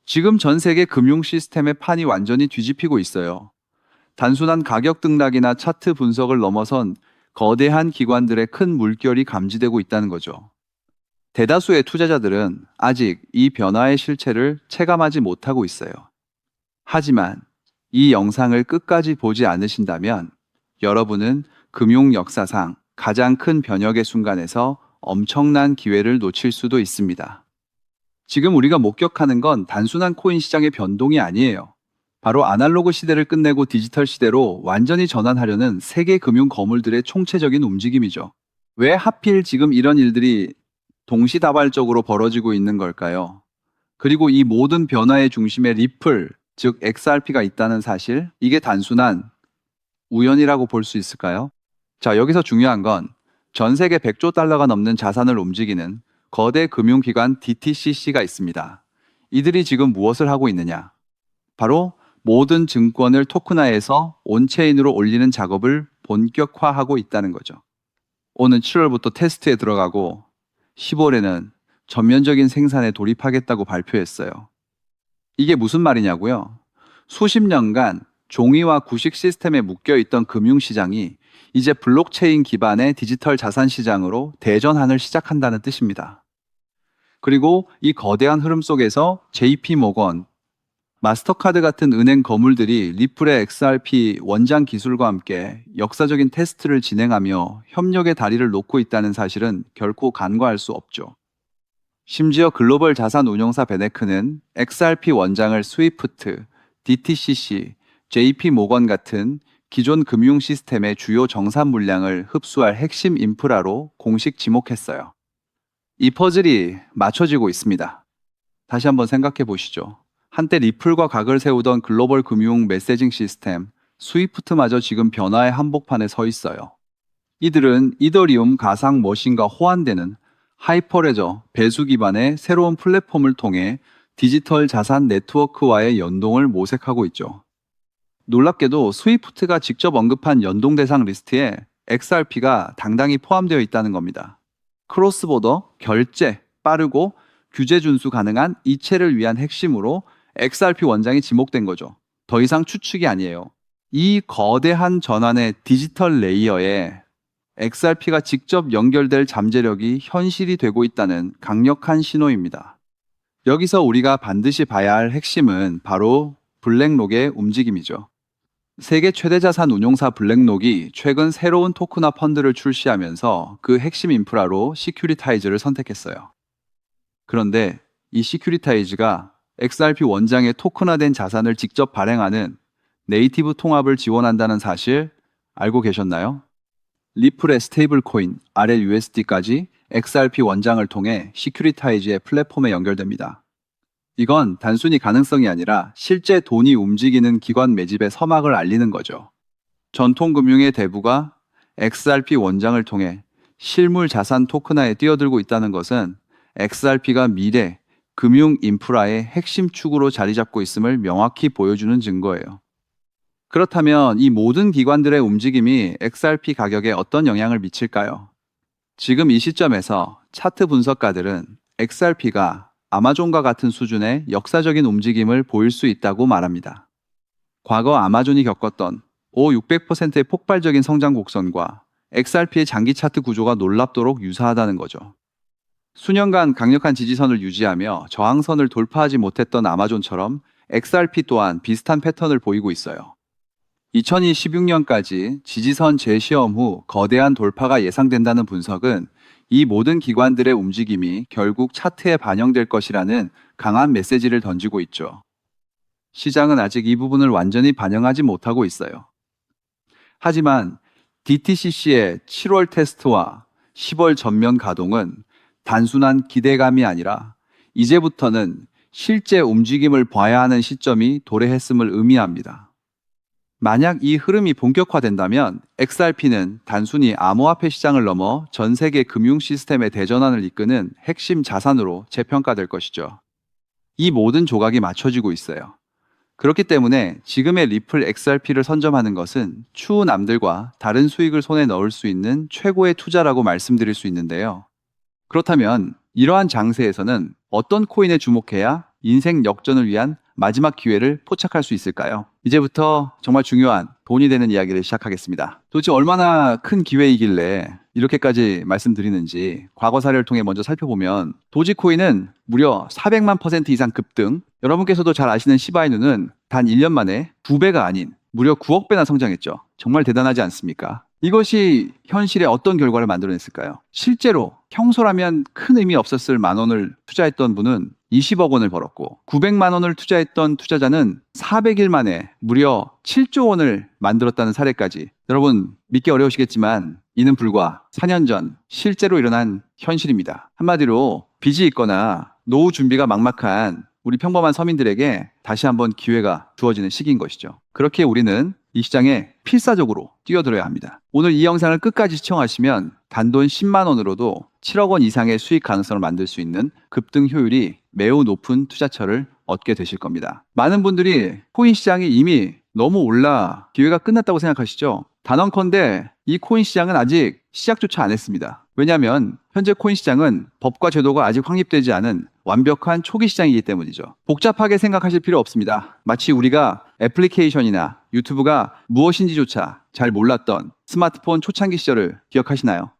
지금 전 세계 금융 시스템의 판이 완전히 뒤집히고 있어요. 단순한 가격 등락이나 차트 분석을 넘어선 거대한 기관들의 큰 물결이 감지되고 있다는 거죠. 대다수의 투자자들은 아직 이 변화의 실체를 체감하지 못하고 있어요. 하지만 이 영상을 끝까지 보지 않으신다면 여러분은 금융 역사상 가장 큰 변혁의 순간에서 엄청난 기회를 놓칠 수도 있습니다. 지금 우리가 목격하는 건 단순한 코인 시장의 변동이 아니에요. 바로 아날로그 시대를 끝내고 디지털 시대로 완전히 전환하려는 세계 금융 거물들의 총체적인 움직임이죠. 왜 하필 지금 이런 일들이 동시다발적으로 벌어지고 있는 걸까요? 그리고 이 모든 변화의 중심에 리플, 즉 XRP가 있다는 사실, 이게 단순한 우연이라고 볼 수 있을까요? 자, 여기서 중요한 건 전 세계 100조 달러가 넘는 자산을 움직이는 거대 금융기관 DTCC가 있습니다. 이들이 지금 무엇을 하고 있느냐? 바로 모든 증권을 토큰화해서 온체인으로 올리는 작업을 본격화하고 있다는 거죠. 오는 7월부터 테스트에 들어가고 10월에는 전면적인 생산에 돌입하겠다고 발표했어요. 이게 무슨 말이냐고요? 수십 년간 종이와 구식 시스템에 묶여있던 금융시장이 이제 블록체인 기반의 디지털 자산 시장으로 대전환을 시작한다는 뜻입니다. 그리고 이 거대한 흐름 속에서 JP 모건, 마스터카드 같은 은행 거물들이 리플의 XRP 원장 기술과 함께 역사적인 테스트를 진행하며 협력의 다리를 놓고 있다는 사실은 결코 간과할 수 없죠. 심지어 글로벌 자산 운용사 베네크는 XRP 원장을 스위프트, DTCC, JP 모건 같은 기존 금융 시스템의 주요 정산 물량을 흡수할 핵심 인프라로 공식 지목했어요. 이 퍼즐이 맞춰지고 있습니다. 다시 한번 생각해 보시죠. 한때 리플과 각을 세우던 글로벌 금융 메시징 시스템, 스위프트마저 지금 변화의 한복판에 서 있어요. 이들은 이더리움 가상 머신과 호환되는 하이퍼레저 배수 기반의 새로운 플랫폼을 통해 디지털 자산 네트워크와의 연동을 모색하고 있죠. 놀랍게도 스위프트가 직접 언급한 연동 대상 리스트에 XRP가 당당히 포함되어 있다는 겁니다. 크로스보더, 결제, 빠르고 규제 준수 가능한 이체를 위한 핵심으로 XRP 원장이 지목된 거죠. 더 이상 추측이 아니에요. 이 거대한 전환의 디지털 레이어에 XRP가 직접 연결될 잠재력이 현실이 되고 있다는 강력한 신호입니다. 여기서 우리가 반드시 봐야 할 핵심은 바로 블랙록의 움직임이죠. 세계 최대 자산 운용사 블랙록이 최근 새로운 토큰화 펀드를 출시하면서 그 핵심 인프라로 시큐리타이즈를 선택했어요. 그런데 이 시큐리타이즈가 XRP 원장의 토큰화된 자산을 직접 발행하는 네이티브 통합을 지원한다는 사실 알고 계셨나요? 리플의 스테이블 코인 RLUSD까지 XRP 원장을 통해 시큐리타이즈의 플랫폼에 연결됩니다. 이건 단순히 가능성이 아니라 실제 돈이 움직이는 기관 매집의 서막을 알리는 거죠. 전통금융의 대부가 XRP 원장을 통해 실물 자산 토큰화에 뛰어들고 있다는 것은 XRP가 미래 금융 인프라의 핵심 축으로 자리 잡고 있음을 명확히 보여주는 증거예요. 그렇다면 이 모든 기관들의 움직임이 XRP 가격에 어떤 영향을 미칠까요? 지금 이 시점에서 차트 분석가들은 XRP가 아마존과 같은 수준의 역사적인 움직임을 보일 수 있다고 말합니다. 과거 아마존이 겪었던 600%의 폭발적인 성장 곡선과 XRP의 장기 차트 구조가 놀랍도록 유사하다는 거죠. 수년간 강력한 지지선을 유지하며 저항선을 돌파하지 못했던 아마존처럼 XRP 또한 비슷한 패턴을 보이고 있어요. 2026년까지 지지선 재시험 후 거대한 돌파가 예상된다는 분석은 이 모든 기관들의 움직임이 결국 차트에 반영될 것이라는 강한 메시지를 던지고 있죠. 시장은 아직 이 부분을 완전히 반영하지 못하고 있어요. 하지만 DTCC의 7월 테스트와 10월 전면 가동은 단순한 기대감이 아니라 이제부터는 실제 움직임을 봐야 하는 시점이 도래했음을 의미합니다. 만약 이 흐름이 본격화된다면 XRP는 단순히 암호화폐 시장을 넘어 전 세계 금융 시스템의 대전환을 이끄는 핵심 자산으로 재평가될 것이죠. 이 모든 조각이 맞춰지고 있어요. 그렇기 때문에 지금의 리플 XRP를 선점하는 것은 추후 남들과 다른 수익을 손에 넣을 수 있는 최고의 투자라고 말씀드릴 수 있는데요. 그렇다면 이러한 장세에서는 어떤 코인에 주목해야 인생 역전을 위한 마지막 기회를 포착할 수 있을까요? 이제부터 정말 중요한 돈이 되는 이야기를 시작하겠습니다. 도대체 얼마나 큰 기회이길래 이렇게까지 말씀드리는지 과거 사례를 통해 먼저 살펴보면 도지코인은 무려 400만 % 이상 급등, 여러분께서도 잘 아시는 시바이누는 단 1년 만에 2배가 아닌 무려 9억 배나 성장했죠. 정말 대단하지 않습니까? 이것이 현실에 어떤 결과를 만들어냈을까요? 실제로 평소라면 큰 의미 없었을 만 원을 투자했던 분은 20억 원을 벌었고 900만 원을 투자했던 투자자는 400일 만에 무려 7조 원을 만들었다는 사례까지. 여러분 믿기 어려우시겠지만 이는 불과 4년 전 실제로 일어난 현실입니다. 한마디로 빚이 있거나 노후 준비가 막막한 우리 평범한 서민들에게 다시 한번 기회가 주어지는 시기인 것이죠. 그렇게 우리는 이 시장에 필사적으로 뛰어들어야 합니다. 오늘 이 영상을 끝까지 시청하시면 단돈 10만 원으로도 7억 원 이상의 수익 가능성을 만들 수 있는 급등 효율이 매우 높은 투자처를 얻게 되실 겁니다. 많은 분들이 코인 시장이 이미 너무 올라 기회가 끝났다고 생각하시죠? 단언컨대 이 코인 시장은 아직 시작조차 안 했습니다. 왜냐하면 현재 코인 시장은 법과 제도가 아직 확립되지 않은 완벽한 초기 시장이기 때문이죠. 복잡하게 생각하실 필요 없습니다. 마치 우리가 애플리케이션이나 유튜브가 무엇인지조차 잘 몰랐던 스마트폰 초창기 시절을 기억하시나요?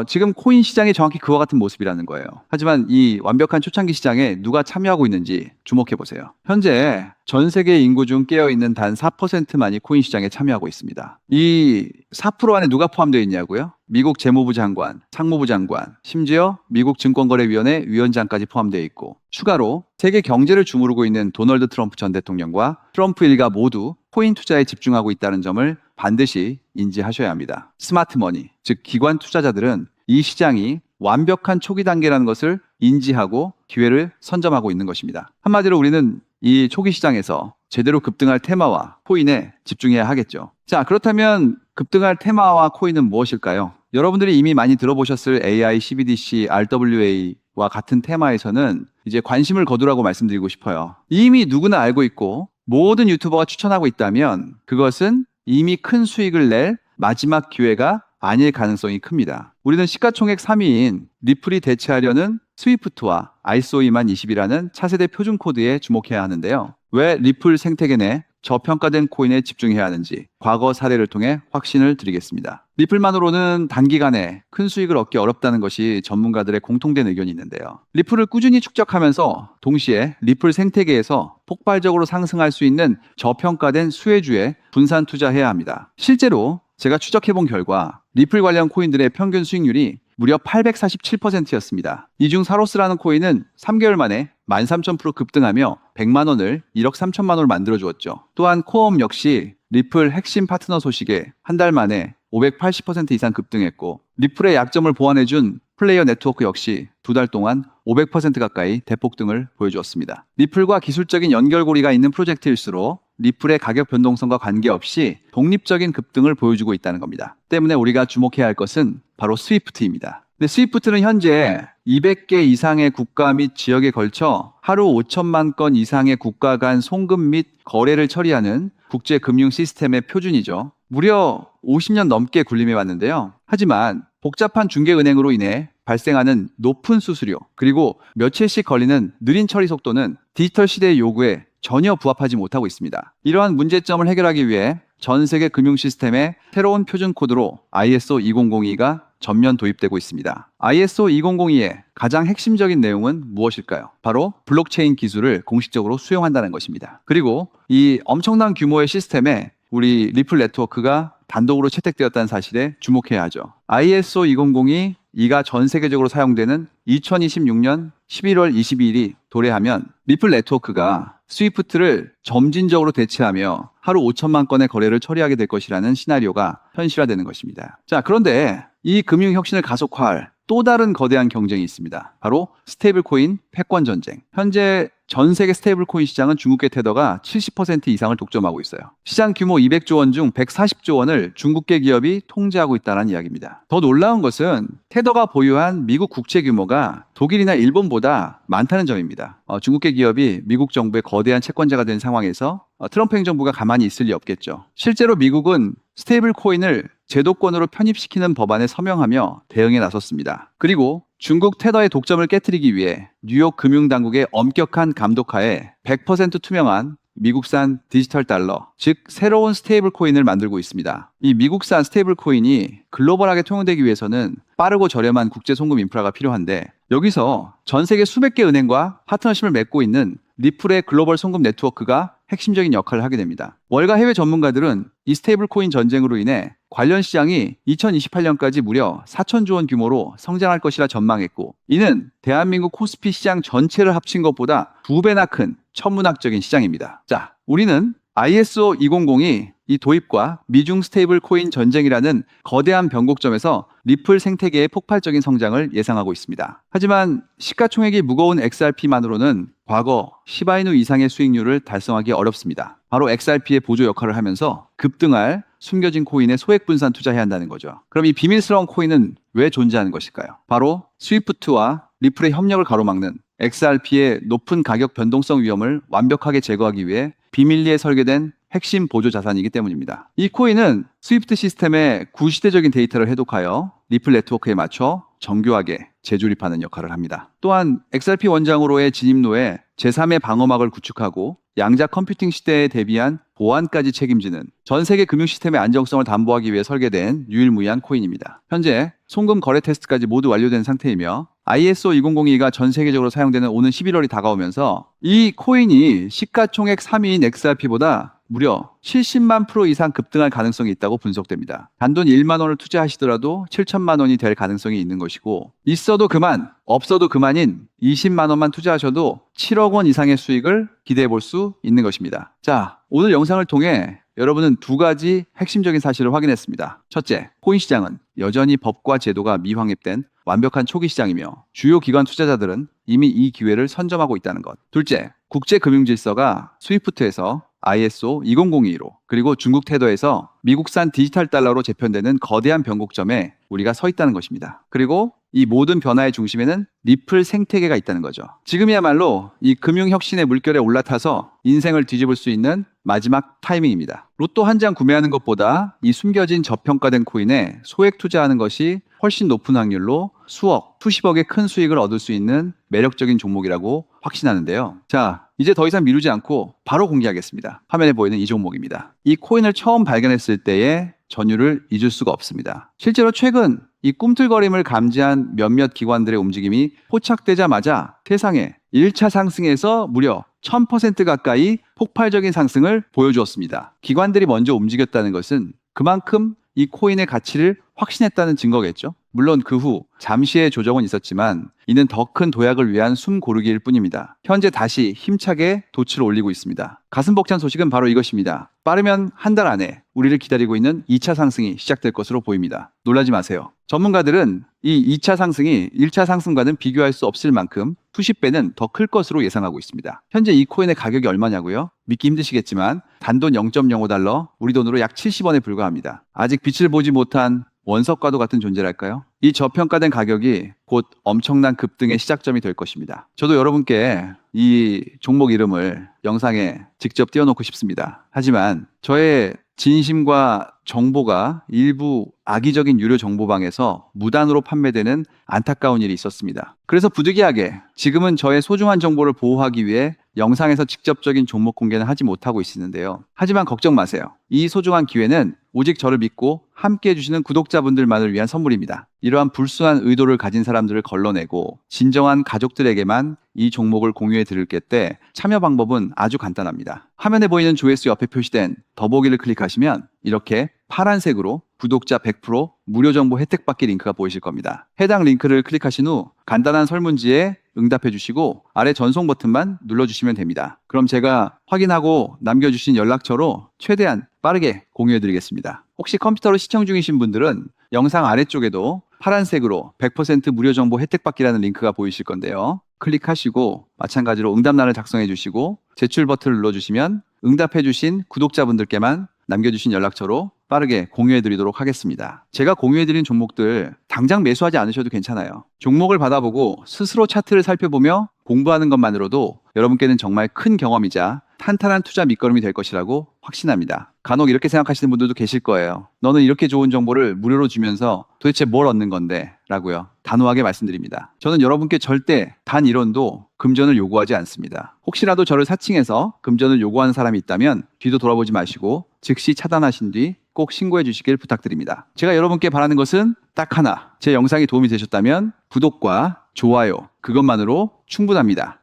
지금 코인 시장이 정확히 그와 같은 모습이라는 거예요. 하지만 이 완벽한 초창기 시장에 누가 참여하고 있는지 주목해 보세요. 현재 전 세계 인구 중 깨어있는 단 4%만이 코인 시장에 참여하고 있습니다. 이 4% 안에 누가 포함되어 있냐고요? 미국 재무부 장관, 상무부 장관, 심지어 미국 증권거래위원회 위원장까지 포함되어 있고, 추가로 세계 경제를 주무르고 있는 도널드 트럼프 전 대통령과 트럼프 일가 모두 코인 투자에 집중하고 있다는 점을 반드시 인지하셔야 합니다. 스마트머니, 즉 기관 투자자들은 이 시장이 완벽한 초기 단계라는 것을 인지하고 기회를 선점하고 있는 것입니다. 한마디로 우리는 이 초기 시장에서 제대로 급등할 테마와 코인에 집중해야 하겠죠. 자, 그렇다면 급등할 테마와 코인은 무엇일까요? 여러분들이 이미 많이 들어보셨을 AI, CBDC, RWA와 같은 테마에서는 이제 관심을 거두라고 말씀드리고 싶어요. 이미 누구나 알고 있고 모든 유튜버가 추천하고 있다면 그것은 이미 큰 수익을 낼 마지막 기회가 아닐 가능성이 큽니다. 우리는 시가총액 3위인 리플이 대체하려는 스위프트와 ISO 20020이라는 차세대 표준 코드에 주목해야 하는데요. 왜 리플 생태계 내 저평가된 코인에 집중해야 하는지 과거 사례를 통해 확신을 드리겠습니다. 리플만으로는 단기간에 큰 수익을 얻기 어렵다는 것이 전문가들의 공통된 의견이 있는데요. 리플을 꾸준히 축적하면서 동시에 리플 생태계에서 폭발적으로 상승할 수 있는 저평가된 수혜주에 분산 투자해야 합니다. 실제로 제가 추적해본 결과 리플 관련 코인들의 평균 수익률이 무려 847%였습니다. 이 중 사로스라는 코인은 3개월 만에 13,000% 급등하며 100만 원을 1억 3천만 원을 만들어 주었죠. 또한 코엄 역시 리플 핵심 파트너 소식에 한 달 만에 580% 이상 급등했고, 리플의 약점을 보완해준 플레이어 네트워크 역시 두 달 동안 500% 가까이 대폭등을 보여주었습니다. 리플과 기술적인 연결고리가 있는 프로젝트일수록 리플의 가격 변동성과 관계없이 독립적인 급등을 보여주고 있다는 겁니다. 때문에 우리가 주목해야 할 것은 바로 스위프트입니다. 근데 스위프트는 현재 200개 이상의 국가 및 지역에 걸쳐 하루 5천만 건 이상의 국가 간 송금 및 거래를 처리하는 국제 금융 시스템의 표준이죠. 무려 50년 넘게 군림해 왔는데요. 하지만 복잡한 중개은행으로 인해 발생하는 높은 수수료, 그리고 며칠씩 걸리는 느린 처리 속도는 디지털 시대의 요구에 전혀 부합하지 못하고 있습니다. 이러한 문제점을 해결하기 위해 전 세계 금융 시스템에 새로운 표준 코드로 ISO 2002가 전면 도입되고 있습니다. ISO 2002의 가장 핵심적인 내용은 무엇일까요? 바로 블록체인 기술을 공식적으로 수용한다는 것입니다. 그리고 이 엄청난 규모의 시스템에 우리 리플 네트워크가 단독으로 채택되었다는 사실에 주목해야 하죠. ISO 2002 이가 전 세계적으로 사용되는 2026년 11월 22일이 도래하면 리플 네트워크가 스위프트를 점진적으로 대체하며 하루 5천만 건의 거래를 처리하게 될 것이라는 시나리오가 현실화되는 것입니다. 자, 그런데 이 금융 혁신을 가속화할 또 다른 거대한 경쟁이 있습니다. 바로 스테이블 코인 패권 전쟁. 현재 전 세계 스테이블 코인 시장은 중국계 테더가 70% 이상을 독점하고 있어요. 시장 규모 200조 원 중 140조 원을 중국계 기업이 통제하고 있다는 이야기입니다. 더 놀라운 것은 테더가 보유한 미국 국채 규모가 독일이나 일본보다 많다는 점입니다. 중국계 기업이 미국 정부의 거대한 채권자가 된 상황에서 트럼프 행정부가 가만히 있을 리 없겠죠. 실제로 미국은 스테이블 코인을 제도권으로 편입시키는 법안에 서명하며 대응에 나섰습니다. 그리고 중국 테더의 독점을 깨뜨리기 위해 뉴욕 금융당국의 엄격한 감독하에 100% 투명한 미국산 디지털 달러, 즉 새로운 스테이블 코인을 만들고 있습니다. 이 미국산 스테이블 코인이 글로벌하게 통용되기 위해서는 빠르고 저렴한 국제 송금 인프라가 필요한데, 여기서 전 세계 수백 개 은행과 파트너십을 맺고 있는 리플의 글로벌 송금 네트워크가 핵심적인 역할을 하게 됩니다. 월가 해외 전문가들은 이 스테이블 코인 전쟁으로 인해 관련 시장이 2028년까지 무려 4천조 원 규모로 성장할 것이라 전망했고, 이는 대한민국 코스피 시장 전체를 합친 것보다 2배나 큰 천문학적인 시장입니다. 자, 우리는 ISO 2002 이 도입과 미중 스테이블 코인 전쟁이라는 거대한 변곡점에서 리플 생태계의 폭발적인 성장을 예상하고 있습니다. 하지만 시가총액이 무거운 XRP만으로는 과거 시바이누 이상의 수익률을 달성하기 어렵습니다. 바로 XRP의 보조 역할을 하면서 급등할 숨겨진 코인에 소액 분산 투자해야 한다는 거죠. 그럼 이 비밀스러운 코인은 왜 존재하는 것일까요? 바로 스위프트와 리플의 협력을 가로막는 XRP의 높은 가격 변동성 위험을 완벽하게 제거하기 위해 비밀리에 설계된 핵심 보조 자산이기 때문입니다. 이 코인은 스위프트 시스템의 구시대적인 데이터를 해독하여 리플 네트워크에 맞춰 정교하게 재조립하는 역할을 합니다. 또한 XRP 원장으로의 진입로에 제3의 방어막을 구축하고 양자 컴퓨팅 시대에 대비한 보안까지 책임지는 전 세계 금융 시스템의 안정성을 담보하기 위해 설계된 유일무이한 코인입니다. 현재 송금 거래 테스트까지 모두 완료된 상태이며 ISO 2002가 전 세계적으로 사용되는 오는 11월이 다가오면서 이 코인이 시가총액 3위인 XRP보다 무려 70만 프로 이상 급등할 가능성이 있다고 분석됩니다. 단돈 1만 원을 투자하시더라도 7천만 원이 될 가능성이 있는 것이고, 있어도 그만, 없어도 그만인 20만 원만 투자하셔도 7억 원 이상의 수익을 기대해 볼 수 있는 것입니다. 자, 오늘 영상을 통해 여러분은 두 가지 핵심적인 사실을 확인했습니다. 첫째, 코인 시장은 여전히 법과 제도가 미확립된 완벽한 초기 시장이며 주요 기관 투자자들은 이미 이 기회를 선점하고 있다는 것. 둘째, 국제 금융 질서가 스위프트에서 ISO 2002로 그리고 중국 테더에서 미국산 디지털 달러로 재편되는 거대한 변곡점에 우리가 서 있다는 것입니다. 그리고 이 모든 변화의 중심에는 리플 생태계가 있다는 거죠. 지금이야말로 이 금융혁신의 물결에 올라타서 인생을 뒤집을 수 있는 마지막 타이밍입니다. 로또 한 장 구매하는 것보다 이 숨겨진 저평가된 코인에 소액 투자하는 것이 훨씬 높은 확률로 수억, 수십억의 큰 수익을 얻을 수 있는 매력적인 종목이라고 확신하는데요. 자, 이제 더 이상 미루지 않고 바로 공개하겠습니다. 화면에 보이는 이 종목입니다. 이 코인을 처음 발견했을 때의 전율을 잊을 수가 없습니다. 실제로 최근 이 꿈틀거림을 감지한 몇몇 기관들의 움직임이 포착되자마자 세상에 1차 상승에서 무려 1000% 가까이 폭발적인 상승을 보여주었습니다. 기관들이 먼저 움직였다는 것은 그만큼 이 코인의 가치를 확신했다는 증거겠죠. 물론 그 후 잠시의 조정은 있었지만 이는 더 큰 도약을 위한 숨 고르기일 뿐입니다. 현재 다시 힘차게 돛을 올리고 있습니다. 가슴 벅찬 소식은 바로 이것입니다. 빠르면 한 달 안에 우리를 기다리고 있는 2차 상승이 시작될 것으로 보입니다. 놀라지 마세요. 전문가들은 이 2차 상승이 1차 상승과는 비교할 수 없을 만큼 수십 배는 더 클 것으로 예상하고 있습니다. 현재 이 코인의 가격이 얼마냐고요? 믿기 힘드시겠지만 단돈 0.05달러, 우리 돈으로 약 70원에 불과합니다. 아직 빛을 보지 못한 원석과도 같은 존재랄까요? 이 저평가된 가격이 곧 엄청난 급등의 시작점이 될 것입니다. 저도 여러분께 이 종목 이름을 영상에 직접 띄워놓고 싶습니다. 하지만 저의 진심과 정보가 일부 악의적인 유료 정보방에서 무단으로 판매되는 안타까운 일이 있었습니다. 그래서 부득이하게 지금은 저의 소중한 정보를 보호하기 위해 영상에서 직접적인 종목 공개는 하지 못하고 있는데요. 하지만 걱정 마세요. 이 소중한 기회는 오직 저를 믿고 함께 해주시는 구독자분들만을 위한 선물입니다. 이러한 불순한 의도를 가진 사람들을 걸러내고 진정한 가족들에게만 이 종목을 공유해 드릴 때 참여 방법은 아주 간단합니다. 화면에 보이는 조회수 옆에 표시된 더보기를 클릭하시면 이렇게 파란색으로 구독자 100% 무료 정보 혜택 받기 링크가 보이실 겁니다. 해당 링크를 클릭하신 후 간단한 설문지에 응답해 주시고 아래 전송 버튼만 눌러주시면 됩니다. 그럼 제가 확인하고 남겨주신 연락처로 최대한 빠르게 공유해 드리겠습니다. 혹시 컴퓨터로 시청 중이신 분들은 영상 아래쪽에도 파란색으로 100% 무료 정보 혜택 받기라는 링크가 보이실 건데요. 클릭하시고 마찬가지로 응답란을 작성해 주시고 제출 버튼을 눌러주시면 응답해 주신 구독자분들께만 남겨주신 연락처로 빠르게 공유해 드리도록 하겠습니다. 제가 공유해 드린 종목들 당장 매수하지 않으셔도 괜찮아요. 종목을 받아보고 스스로 차트를 살펴보며 공부하는 것만으로도 여러분께는 정말 큰 경험이자 탄탄한 투자 밑거름이 될 것이라고 확신합니다. 간혹 이렇게 생각하시는 분들도 계실 거예요. 너는 이렇게 좋은 정보를 무료로 주면서 도대체 뭘 얻는 건데? 라고요. 단호하게 말씀드립니다. 저는 여러분께 절대 단 1원도 금전을 요구하지 않습니다. 혹시라도 저를 사칭해서 금전을 요구하는 사람이 있다면 뒤도 돌아보지 마시고 즉시 차단하신 뒤 꼭 신고해 주시길 부탁드립니다. 제가 여러분께 바라는 것은 딱 하나. 제 영상이 도움이 되셨다면 구독과 좋아요, 그것만으로 충분합니다.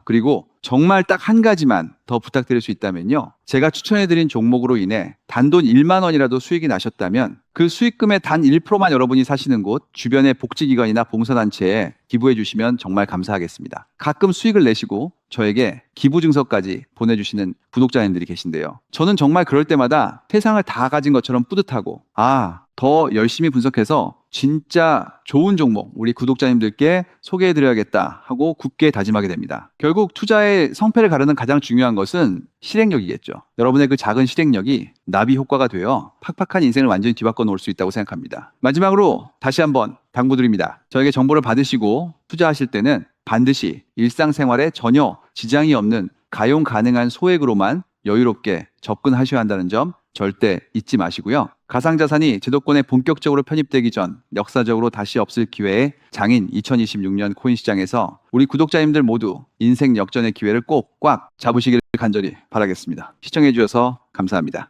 그리고 정말 딱 한 가지만 더 부탁드릴 수 있다면요. 제가 추천해드린 종목으로 인해 단돈 1만 원이라도 수익이 나셨다면 그 수익금의 단 1%만 여러분이 사시는 곳 주변의 복지기관이나 봉사단체에 기부해 주시면 정말 감사하겠습니다. 가끔 수익을 내시고 저에게 기부 증서까지 보내주시는 구독자님들이 계신데요. 저는 정말 그럴 때마다 세상을 다 가진 것처럼 뿌듯하고 더 열심히 분석해서 진짜 좋은 종목 우리 구독자님들께 소개해드려야겠다 하고 굳게 다짐하게 됩니다. 결국 투자의 성패를 가르는 가장 중요한 것은 실행력이겠죠. 여러분의 그 작은 실행력이 나비 효과가 되어 팍팍한 인생을 완전히 뒤바꿔 놓을 수 있다고 생각합니다. 마지막으로 다시 한번 당부드립니다. 저에게 정보를 받으시고 투자하실 때는 반드시 일상생활에 전혀 지장이 없는 가용 가능한 소액으로만 여유롭게 접근하셔야 한다는 점 절대 잊지 마시고요. 가상자산이 제도권에 본격적으로 편입되기 전 역사적으로 다시 없을 기회의 장인 2026년 코인 시장에서 우리 구독자님들 모두 인생 역전의 기회를 꼭 꽉 잡으시길 간절히 바라겠습니다. 시청해 주셔서 감사합니다.